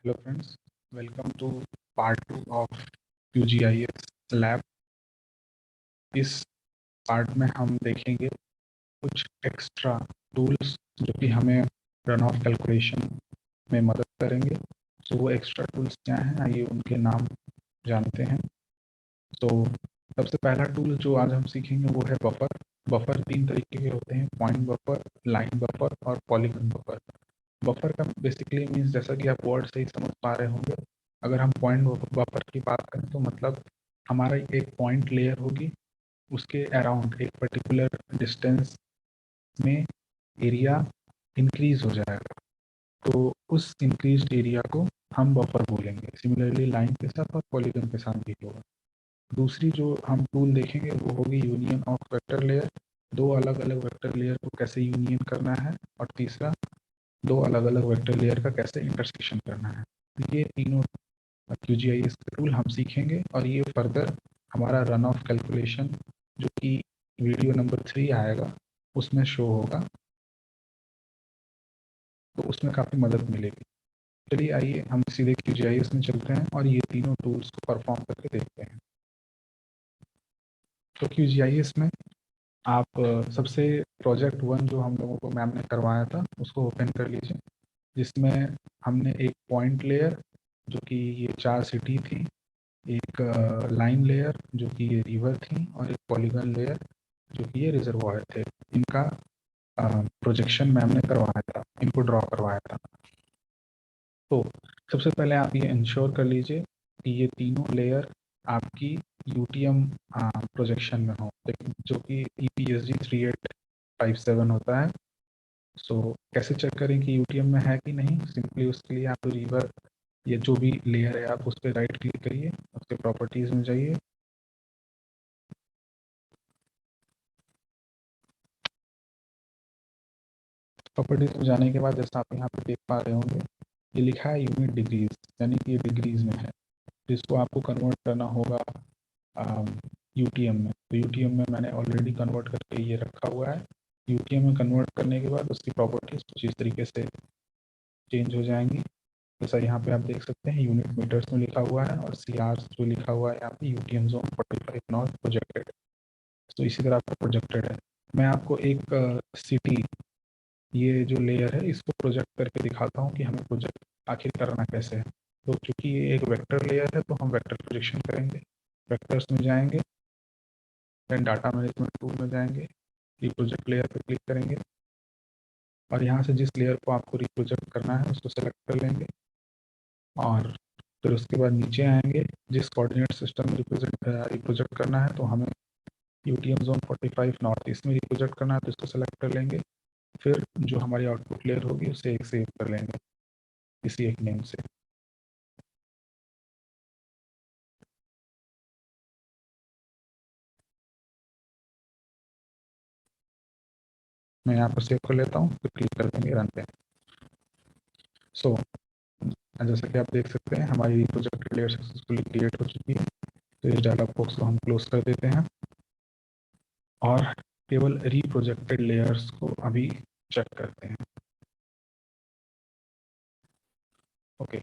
Hello friends, welcome to part 2 of QGIS lab. इस part में हम देखेंगे कुछ एक्स्ट्रा टूल्स जो कि हमें रन ऑफ कैलकुलेशन में मदद करेंगे। तो वो एक्स्ट्रा टूल्स क्या हैं, आइए उनके नाम जानते हैं। तो सबसे पहला टूल जो आज हम सीखेंगे वो है बफर। बफर तीन तरीके के होते हैं, पॉइंट बफर, लाइन बफर और पॉलीगन बफर। बफर का बेसिकली मीन्स, जैसा कि आप वर्ड से ही समझ पा रहे होंगे, अगर हम पॉइंट बफर की बात करें तो मतलब हमारा एक पॉइंट लेयर होगी, उसके अराउंड एक पर्टिकुलर डिस्टेंस में एरिया इंक्रीज हो जाएगा, तो उस इंक्रीज एरिया को हम बफर बोलेंगे। सिमिलरली लाइन के साथ और पॉलीगन के साथ भी होगा। दूसरी जो हम टूल देखेंगे वो होगी यूनियन ऑफ वेक्टर लेयर। दो अलग अलग वेक्टर लेयर को कैसे यूनियन करना है, और तीसरा दो अलग अलग वेक्टर लेयर का कैसे इंटरसेक्शन करना है। ये तीनों QGIS के टूल हम सीखेंगे और ये फर्दर हमारा रन ऑफ कैलकुलेशन जो कि वीडियो नंबर 3 आएगा उसमें शो होगा, तो उसमें काफ़ी मदद मिलेगी। चलिए आइए हम सीधे QGIS में चलते हैं और ये तीनों टूल्स को परफॉर्म करके देखते हैं। तो QGIS में आप सबसे प्रोजेक्ट 1 जो हम लोगों को मैम ने करवाया था उसको ओपन कर लीजिए, जिसमें हमने एक पॉइंट लेयर जो कि ये 4 सिटी थी, एक लाइन लेयर जो कि ये रिवर थी, और एक पॉलीगन लेयर जो कि ये रिजर्वॉयर थे। इनका प्रोजेक्शन मैम ने करवाया था, इनको ड्रॉ करवाया था। तो सबसे पहले आप ये इंश्योर कर लीजिए कि ये तीनों लेयर आपकी UTM प्रोजेक्शन में हो, जो कि EPSG 3857 होता है। सो कैसे चेक करें कि UTM में है कि नहीं? सिंपली उसके लिए आप रिवर, ये जो भी लेयर है आप उस पर राइट क्लिक करिए, उसके प्रॉपर्टीज में जाइए, प्रॉपर्टीज में जाने के बाद जैसा आप यहाँ पे देख पा रहे होंगे, ये लिखा है यूनिट डिग्रीज, यानी कि ये डिग्रीज में है, जिसको आपको कन्वर्ट करना होगा UTM में। तो UTM में मैंने ऑलरेडी कन्वर्ट करके ये रखा हुआ है। UTM में कन्वर्ट करने के बाद उसकी प्रॉपर्टीज कुछ इस तरीके से चेंज हो जाएंगी। जैसा यहाँ पे आप देख सकते हैं यूनिट मीटर्स में लिखा हुआ है, और CR जो लिखा हुआ है यहाँ पे UTM जोन 45 नॉट प्रोजेक्टेड। तो इसी तरह आपका प्रोजेक्टेड है। मैं आपको एक सिटी, ये जो लेयर है इसको प्रोजेक्ट करके दिखाता हूँ कि हमें प्रोजेक्ट आखिर करना कैसे है। तो चूंकि ये एक वेक्टर लेयर है तो हम वेक्टर प्रोजेक्शन करेंगे। वेक्टर्स में जाएंगे, देन डाटा मैनेजमेंट टूल में जाएंगे, रिप्रोजेक्ट लेयर पर क्लिक करेंगे, और यहाँ से जिस लेयर को आपको रिप्रोजेक्ट करना है उसको सेलेक्ट कर लेंगे, और फिर उसके बाद नीचे आएंगे, जिस कोऑर्डिनेट सिस्टम में रिप्रोजेक्ट करना है, तो हमें UTM जोन 45 नॉर्थ ईस्ट में रिप्रोजेक्ट करना है, तो इसको सेलेक्ट कर लेंगे। फिर जो हमारी आउटपुट लेयर होगी उसे एक सेव कर लेंगे इसी एक नेम से। मैं यहाँ पर सेव कर लेता हूँ, फिर क्लिक कर देंगे रन पे। सो जैसा कि आप देख सकते हैं हमारी प्रोजेक्ट लेयर सक्सेसफुली क्रिएट हो चुकी है। तो इस डायलॉग बॉक्स को हम क्लोज कर देते हैं और केवल रीप्रोजेक्टेड लेयर्स को अभी चेक करते हैं। ओके,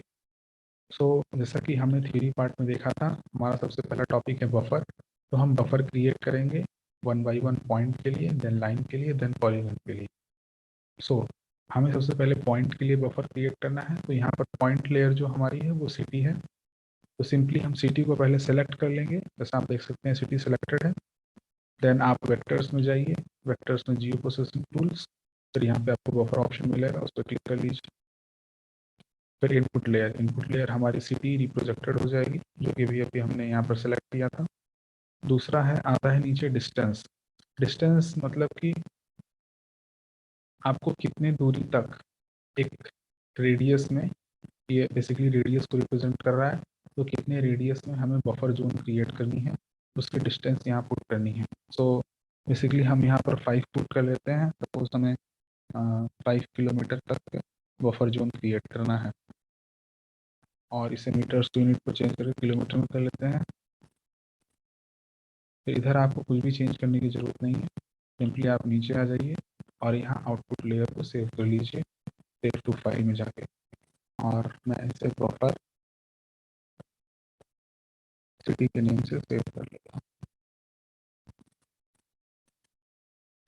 सो जैसा कि हमने थ्योरी पार्ट में देखा था, हमारा सबसे पहला टॉपिक है बफर। तो हम बफर क्रिएट करेंगे 1 बाई 1 पॉइंट के लिए, देन लाइन के लिए, देन पॉलीगन के लिए। सो हमें सबसे पहले पॉइंट के लिए बफर क्रिएट करना है। तो यहाँ पर पॉइंट लेयर जो हमारी है वो सिटी है, तो सिंपली हम सिटी को पहले सेलेक्ट कर लेंगे। जैसा आप देख सकते हैं सिटी सेलेक्टेड है। देन आप वेक्टर्स में जाइए, वेक्टर्स में जियो प्रोसेसिंग टूल्स, फिर यहाँ पे आपको बफर ऑप्शन मिलेगा, उस पर क्लिक कर लीजिए। फिर इनपुट लेयर हमारी सिटी रिप्रोजेक्टेड हो जाएगी, जो कि भी अभी हमने यहाँ पर सेलेक्ट किया था। दूसरा है, आता है नीचे डिस्टेंस। डिस्टेंस मतलब कि आपको कितने दूरी तक एक रेडियस में, ये बेसिकली रेडियस को रिप्रेजेंट कर रहा है, तो कितने रेडियस में हमें बफर जोन क्रिएट करनी है, उसकी डिस्टेंस यहाँ पुट करनी है। सो बेसिकली हम यहाँ पर 5 पुट कर लेते हैं, सपोज हमें 5 किलोमीटर तक बफर जोन क्रिएट करना है, और इसे मीटर्स टू यूनिट पर चेंज करके किलोमीटर में कर लेते हैं। तो इधर आपको कुछ भी चेंज करने की ज़रूरत नहीं है, सिंपली आप नीचे आ जाइए और यहाँ आउटपुट लेयर को सेव कर लीजिए, सेव टू फाइल में जाके। और मैं इसे बफर सिटी के नेम से सेव कर लेता हूँ।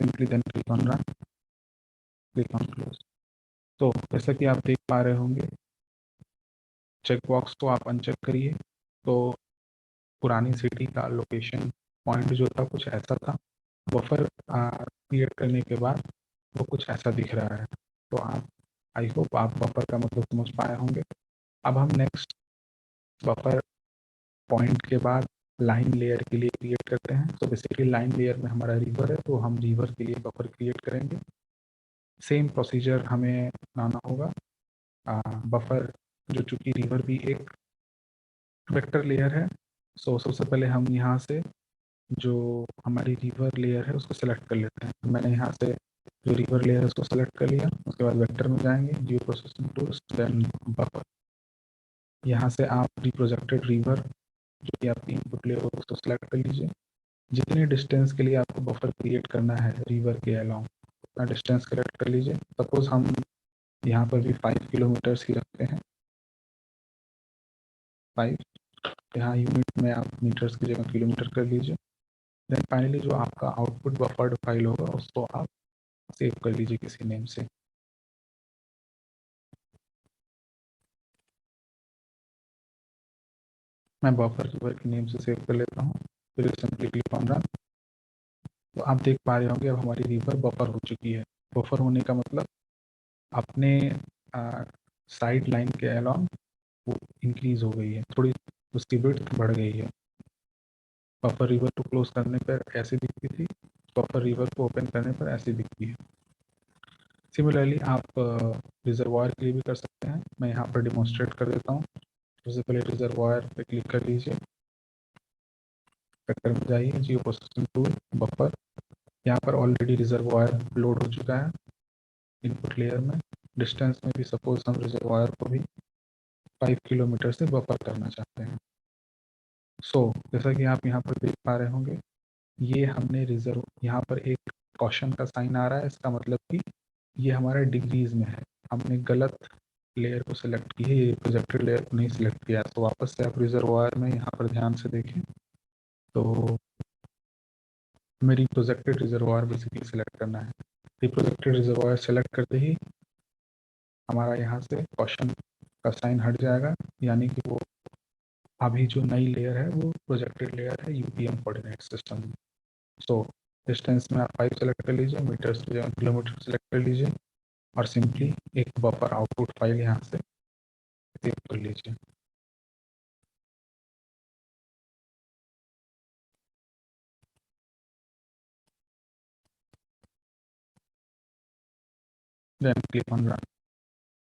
Simply then click on run, click on close. तो जैसा कि आप देख पा रहे होंगे, चेक बॉक्स को आप अनचेक करिए तो पुरानी सिटी का लोकेशन पॉइंट जो था कुछ ऐसा था। बफर क्रिएट करने के बाद वो कुछ ऐसा दिख रहा है। तो आप, आई होप आप बफर का मतलब समझ पाए होंगे। अब हम नेक्स्ट बफर पॉइंट के बाद लाइन लेयर के लिए क्रिएट करते हैं। तो बेसिकली लाइन लेयर में हमारा रिवर है, तो हम रिवर के लिए बफर क्रिएट करेंगे। सेम प्रोसीजर हमें अपनाना होगा। बफर जो चूंकि रिवर भी एक वेक्टर लेयर है, सो सबसे पहले हम यहाँ से जो हमारी रिवर लेयर है उसको सेलेक्ट कर लेते हैं। तो मैंने यहाँ से जो रिवर लेयर है उसको सेलेक्ट कर लिया। उसके बाद वेक्टर में जाएंगे, जियो प्रोसेसिंग टूल्स, देन बफर। यहाँ से आप रिप्रोजेक्टेड रिवर जो कि आपकी इनपुट लेयर हो उसको सेलेक्ट कर लीजिए। जितने डिस्टेंस के लिए आपको बफर क्रिएट करना है रिवर के अलाउंग, उतना डिस्टेंस कलेक्ट कर लीजिए। सपोज हम यहाँ पर भी 5 किलोमीटर्स ही रखते हैं। 5, यहाँ यूनिट में आप मीटर्स की जगह किलोमीटर कर लीजिए। देन फाइनली जो आपका आउटपुट बफर्ड फाइल होगा उसको आप सेव कर लीजिए किसी नेम से। मैं बफर रिवर के नेम से सेव कर लेता हूँ, फिर सिंपली क्लिक ऑन रन। तो आप देख पा रहे होंगे अब हमारी रिवर बफर हो चुकी है। बफर होने का मतलब अपने साइड लाइन के अलाउंग वो इंक्रीज हो गई है, थोड़ी उसकी विड्थ बढ़ गई है। बफर रिवर को क्लोज करने पर ऐसे दिखती थी, बफर रिवर को ओपन करने पर ऐसे दिखती है। सिमिलरली आप रिजर्वायर के लिए भी कर सकते हैं। मैं यहाँ पर डिमॉन्स्ट्रेट कर देता हूँ। सबसे पहले रिजर्वायर पे क्लिक कर लीजिए, वेक्टर में जाइए, जियो प्रोसेसिंग टूल, बफर। यहाँ पर ऑलरेडी रिजर्वायर लोड हो चुका है इनपुट लेयर में। डिस्टेंस में भी सपोज हम रिजर्वायर को भी 5 किलोमीटर से बफर करना चाहते हैं। जैसा कि आप यहाँ पर देख पा रहे होंगे, ये हमने रिजर्व, यहाँ पर एक क्वेश्चन का साइन आ रहा है। इसका मतलब कि ये हमारा डिग्रीज में है। हमने गलत लेयर को सिलेक्ट की है, ये प्रोजेक्टेड लेयर को नहीं सिलेक्ट किया। तो वापस से आप रिजर्वायर में यहाँ पर ध्यान से देखें तो मेरी प्रोजेक्टेड रिजर्वायर बेसिकली सिलेक्ट करना है। ये प्रोजेक्टेड रिजर्वायर सेलेक्ट करते ही हमारा यहाँ से क्वेश्चन का साइन हट जाएगा, यानी कि वो अभी जो नई लेयर है वो प्रोजेक्टेड लेयर है UPM coordinate system. So distance में आप 5 सेलेक्ट कर लीजिए, मीटर्स की जगह किलोमीटर सेलेक्ट कर लीजिए और सिंपली एक बफर आउटपुट फाइल यहाँ से सेव कर लीजिए। देन क्लिक ऑन रन,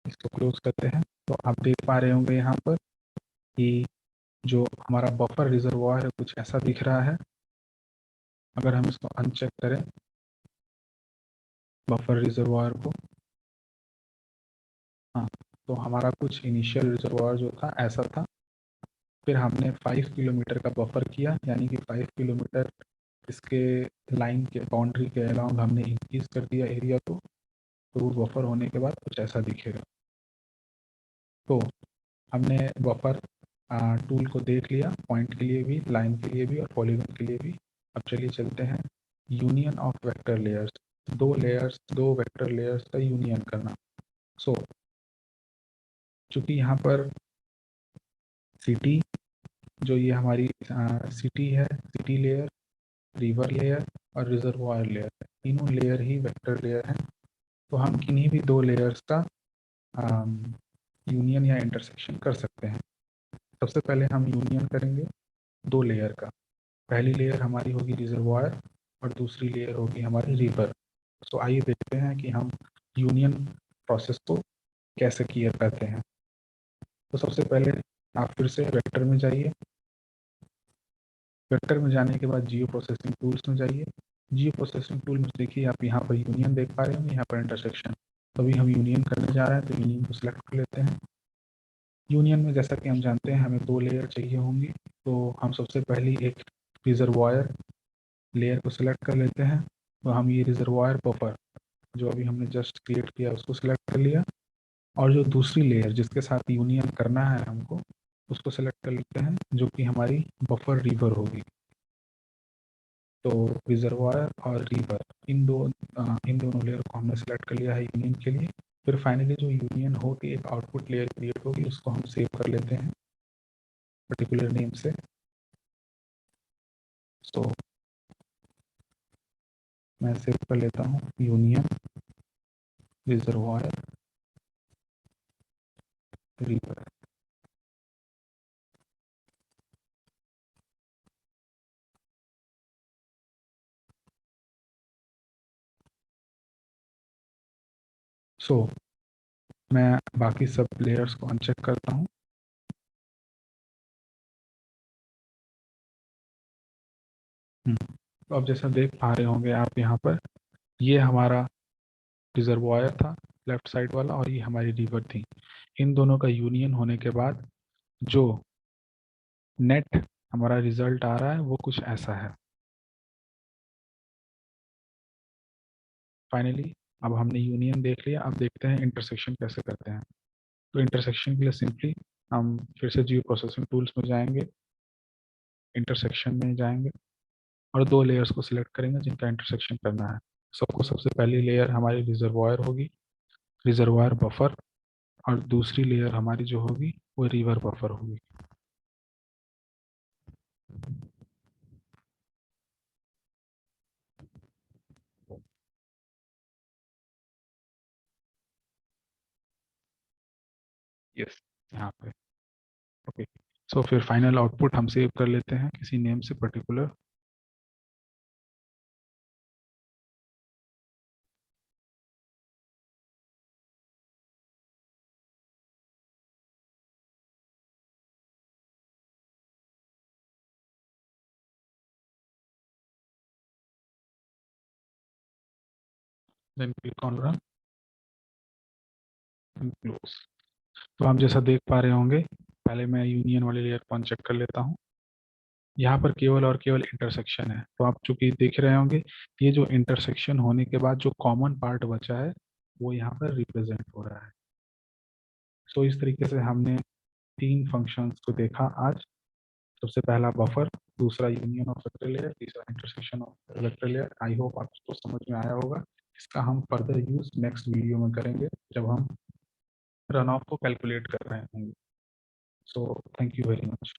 इसको क्लोज करते हैं। तो आप देख पा रहे होंगे यहाँ पर कि जो हमारा बफर रिजर्वायर है कुछ ऐसा दिख रहा है। अगर हम इसको अनचेक करें बफर रिजर्वायर को, हाँ, तो हमारा कुछ इनिशियल रिजर्वायर जो था ऐसा था। फिर हमने 5 किलोमीटर का बफर किया, यानी कि 5 किलोमीटर इसके लाइन के बाउंड्री के अलाउंग हमने इंक्रीज कर दिया एरिया को। तो वो बफर होने के बाद कुछ ऐसा दिखेगा। तो हमने बफर टूल को देख लिया, पॉइंट के लिए भी, लाइन के लिए भी और पॉलीगन के लिए भी। अब चलिए चलते हैं यूनियन ऑफ वेक्टर लेयर्स। दो वेक्टर लेयर्स का यूनियन करना। चूंकि यहाँ पर सिटी, जो ये हमारी सिटी है, सिटी लेयर, रिवर लेयर और रिजर्वायर लेयर, तीनों लेयर ही वेक्टर लेयर हैं। तो हम किन्हीं भी दो लेयर्स का यूनियन या इंटरसेक्शन कर सकते हैं। सबसे पहले हम यूनियन करेंगे दो लेयर का। पहली लेयर हमारी होगी रिजर्वायर और दूसरी लेयर होगी हमारी रिवर। आइए देखते हैं कि हम यूनियन प्रोसेस को कैसे किया करते हैं। तो सबसे पहले आप फिर से वेक्टर में जाइए। वेक्टर में जाने के बाद जियो प्रोसेसिंग टूल्स में जाइए। जियो प्रोसेसिंग टूल में देखिए आप यहाँ पर यूनियन देख पा रहे होंगे, यहाँ पर इंटरसेक्शन। तो अभी हम यूनियन करने जा रहे हैं, तो यूनियन को सिलेक्ट कर लेते हैं। यूनियन में जैसा कि हम जानते हैं हमें दो लेयर चाहिए होंगी। तो हम सबसे पहली एक रिजर्वायर लेयर को सिलेक्ट कर लेते हैं। तो हम ये रिजर्वायर बफर जो अभी हमने जस्ट क्रिएट किया उसको सिलेक्ट कर लिया। और जो दूसरी लेयर जिसके साथ यूनियन करना है हमको, उसको सेलेक्ट कर लेते हैं, जो कि हमारी बफर रिवर होगी। तो रिजर्वायर और रिवर इन दोनों लेयर को हमने सेलेक्ट कर लिया है यूनियन के लिए। फिर फाइनली जो यूनियन होगी एक आउटपुट लेयर क्रिएट होगी, उसको हम सेव कर लेते हैं पर्टिकुलर नेम से। तो मैं सेव कर लेता हूँ यूनियन रिजर्वायर रिवर। सो मैं बाकी सब लेयर्स को अनचेक करता हूँ। तो अब जैसा देख पा रहे होंगे आप यहाँ पर, ये हमारा रिजर्वायर था लेफ्ट साइड वाला, और ये हमारी रिवर थी। इन दोनों का यूनियन होने के बाद जो नेट हमारा रिजल्ट आ रहा है वो कुछ ऐसा है। फाइनली अब हमने यूनियन देख लिया, अब देखते हैं इंटरसेक्शन कैसे करते हैं। तो इंटरसेक्शन के लिए सिंपली हम फिर से जियो प्रोसेसिंग टूल्स में जाएंगे, इंटरसेक्शन में जाएंगे और दो लेयर्स को सिलेक्ट करेंगे जिनका इंटरसेक्शन करना है। सबको सबसे पहली लेयर हमारी रिजर्वायर होगी, रिजर्वायर बफर, और दूसरी लेयर हमारी जो होगी वो रिवर बफर होगी। यस, यहाँ पे ओके। सो फिर फाइनल आउटपुट हम सेव कर लेते हैं किसी नेम से particular. Then click on run and close. तो आप जैसा देख पा रहे होंगे, पहले मैं यूनियन वाली लेयर को अनचेक कर लेता हूँ। यहाँ पर केवल और केवल इंटरसेक्शन है, तो आप चूंकि देख रहे होंगे ये जो इंटरसेक्शन होने के बाद जो कॉमन पार्ट बचा है वो यहाँ पर रिप्रेजेंट हो रहा है। तो इस तरीके से हमने तीन फंक्शंस को देखा आज। सबसे पहला बफर, दूसरा यूनियन ऑफ वेक्टर लेयर, तीसरा intersection of vector layer. I hope आपको समझ में आया होगा। इसका हम फर्दर यूज नेक्स्ट वीडियो में करेंगे जब हम रन ऑफ को कैलकुलेट कर रहे होंगे। So thank you very much.